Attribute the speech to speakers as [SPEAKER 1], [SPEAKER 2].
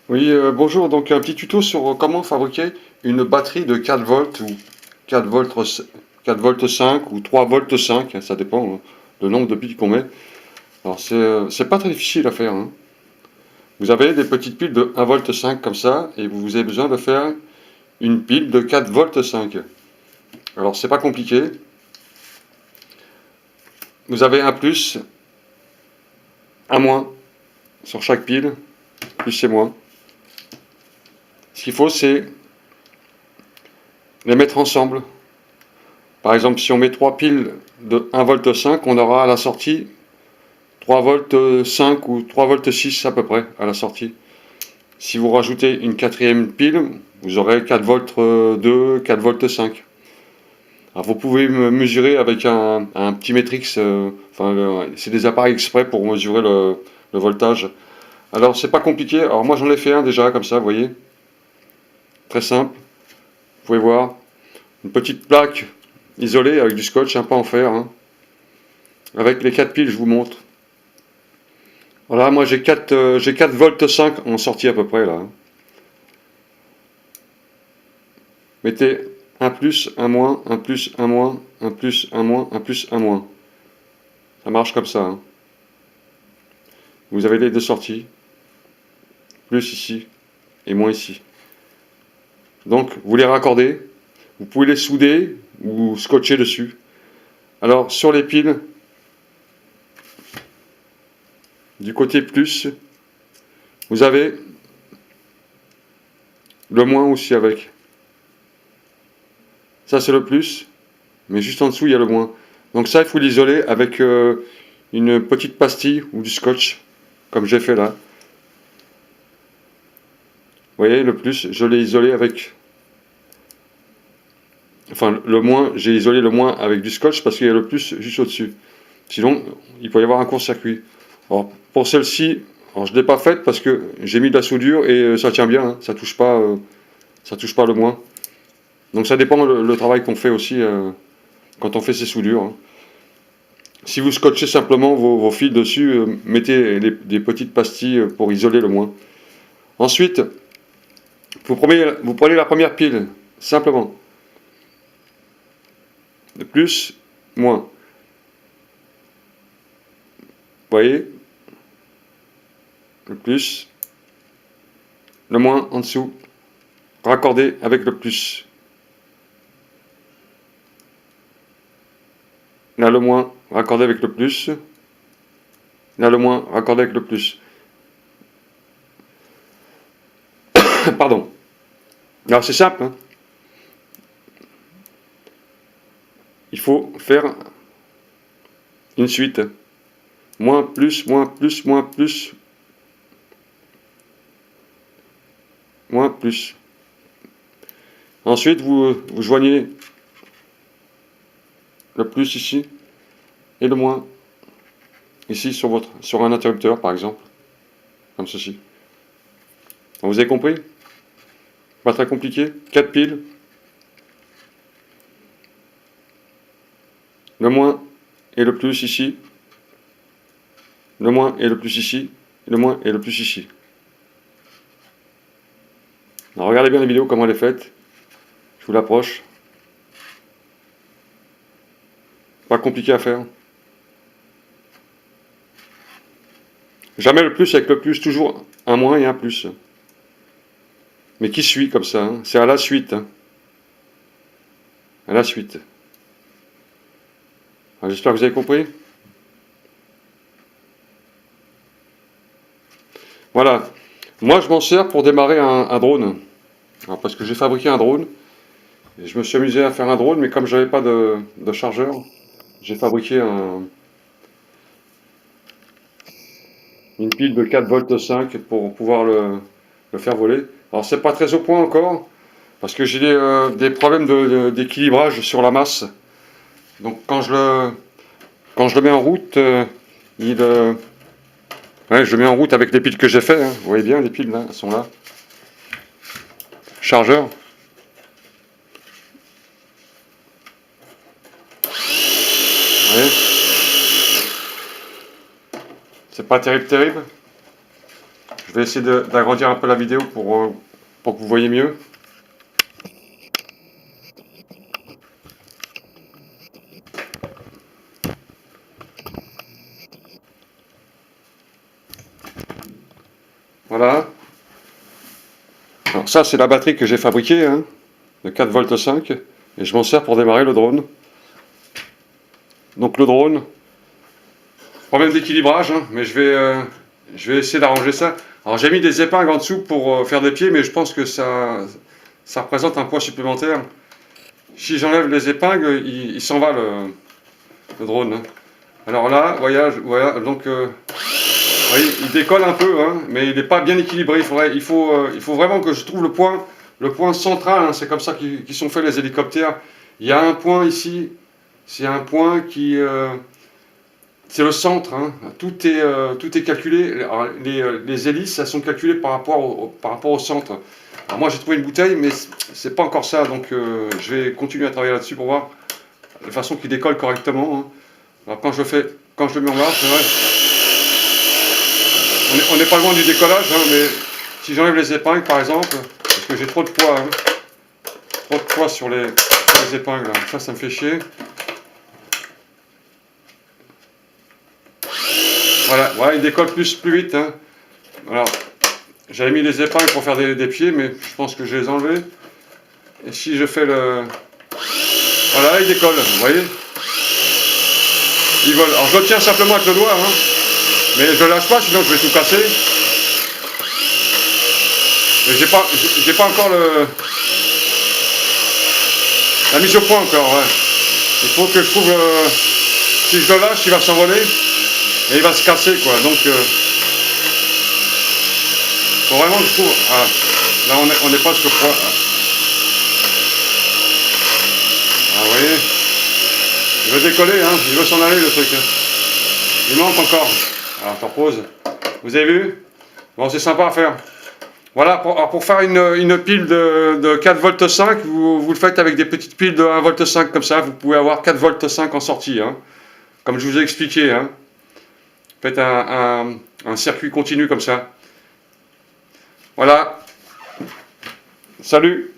[SPEAKER 1] Oui, bonjour. Donc un petit tuto sur comment fabriquer une batterie de 4 volts ou 4 volts, 4 volts 5 ou 3 volts 5, ça dépend le nombre de piles qu'on met. Alors c'est pas très difficile à faire, hein. Vous avez des petites piles de 1 volt 5 comme ça et vous avez besoin de faire une pile de 4 volts 5. Alors c'est pas compliqué. Vous avez un plus, un moins sur chaque pile, plus et moins. Ce qu'il faut c'est les mettre ensemble. Par exemple, si on met 3 piles de 1 volt 5, on aura à la sortie 3 volts 5 ou 3 volts 6 à peu près à la sortie. Si vous rajoutez une quatrième pile, vous aurez 4 volts 2, 4 volts 5. Alors vous pouvez mesurer avec un petit Matrix, c'est des appareils exprès pour mesurer le voltage. Alors c'est pas compliqué, alors moi j'en ai fait un déjà comme ça, vous voyez, très simple. Vous pouvez voir, une petite plaque isolée avec du scotch, un peu en fer, hein. Avec les 4 piles je vous montre. Voilà, moi j'ai 4 volts 5 en sortie à peu près là, hein. Mettez un plus, un moins, un plus, un moins, un plus, un moins, un plus, un moins. Ça marche comme ça, hein. Vous avez les deux sorties, plus ici et moins ici. Donc vous les raccordez, vous pouvez les souder ou scotcher dessus. Alors sur les piles, du côté plus, vous avez le moins aussi avec. Ça c'est le plus, mais juste en dessous il y a le moins. Donc ça il faut l'isoler avec une petite pastille ou du scotch, comme j'ai fait là. Vous voyez, le plus, je l'ai isolé avec. Enfin, le moins, j'ai isolé le moins avec du scotch parce qu'il y a le plus juste au-dessus. Sinon, il peut y avoir un court-circuit. Alors, pour celle-ci, alors je ne l'ai pas faite parce que j'ai mis de la soudure et ça tient bien, hein, ça touche pas le moins. Donc ça dépend le travail qu'on fait aussi quand on fait ces soudures, hein. Si vous scotchez simplement vos fils dessus, mettez des petites pastilles pour isoler le moins. Ensuite, vous prenez la première pile, simplement. De plus, moins. Vous voyez, le plus, le moins en dessous, raccordé avec le plus. Là, le moins, raccordé avec le plus. Là, le moins, raccordé avec le plus. Pardon. Alors, c'est simple, hein. Il faut faire une suite. Moins, plus, moins, plus, moins, plus, moins, plus. Ensuite, vous joignez le plus ici et le moins ici sur un interrupteur, par exemple, comme ceci. Donc, vous avez compris? Pas très compliqué. 4 piles. Le moins et le plus ici. Le moins et le plus ici. Le moins et le plus ici. Alors, regardez bien la vidéo, comment elle est faite. Je vous l'approche. Pas compliqué à faire. Jamais le plus avec le plus, toujours un moins et un plus. Mais qui suit comme ça, hein? C'est à la suite, hein. À la suite. J'espère que vous avez compris. Voilà. Moi, je m'en sers pour démarrer un drone. Alors, parce que j'ai fabriqué un drone. Et je me suis amusé à faire un drone, mais comme j'avais pas de chargeur, j'ai fabriqué une pile de 4 volts 5 pour pouvoir le faire voler. Alors, c'est pas très au point encore, parce que j'ai des problèmes d'équilibrage sur la masse. Donc, quand je le mets en route, ouais, je le mets en route avec les piles que j'ai fait, hein. Vous voyez bien, les piles là, elles sont là. Chargeur. Ouais. C'est pas terrible, terrible. Je vais essayer d'agrandir un peu la vidéo pour que vous voyez mieux. Voilà. Alors ça, c'est la batterie que j'ai fabriquée, hein, de 4,5 V, et je m'en sers pour démarrer le drone. Donc le drone, problème d'équilibrage, hein, mais je vais essayer d'arranger ça. Alors j'ai mis des épingles en dessous pour faire des pieds, mais je pense que ça représente un poids supplémentaire. Si j'enlève les épingles, il s'en va le drone, hein. Alors là, voilà, donc vous voyez, il décolle un peu, hein, mais il n'est pas bien équilibré. Il faut vraiment que je trouve le point central, hein. C'est comme ça qu'ils sont faits les hélicoptères. Il y a un point ici, c'est un point qui... c'est le centre, hein. Tout est calculé. Alors, les hélices, elles sont calculées par rapport au centre. Alors moi j'ai trouvé une bouteille, mais c'est pas encore ça, donc je vais continuer à travailler là-dessus pour voir la façon qu'il décolle correctement, hein. Alors quand je le mets en marche, c'est vrai, on n'est pas loin du décollage, hein, mais si j'enlève les épingles par exemple, parce que j'ai trop de poids, hein, trop de poids sur les épingles, hein. Ça me fait chier. Voilà, il décolle plus vite, hein. Alors, j'avais mis les épingles pour faire des pieds, mais je pense que je les ai enlevés. Et si je fais le... Voilà, il décolle, vous voyez. Il vole. Alors je le tiens simplement avec le doigt, hein, mais je ne lâche pas, sinon je vais tout casser. Mais j'ai pas encore la mise au point encore, ouais. Il faut que je trouve... si je le lâche, il va s'envoler. Et il va se casser, quoi. Donc, faut vraiment que je trouve... Ah, là, on est presque proche. Ah, vous voyez, il veut décoller, hein. Il veut s'en aller, le truc. Il manque encore. Alors, je repose. Vous avez vu? Bon, c'est sympa à faire. Voilà, pour faire une pile de 4,5 V, vous le faites avec des petites piles de 1,5 V comme ça. Vous pouvez avoir 4,5 V en sortie, hein. Comme je vous ai expliqué, hein. Faites un circuit continu comme ça. Voilà. Salut.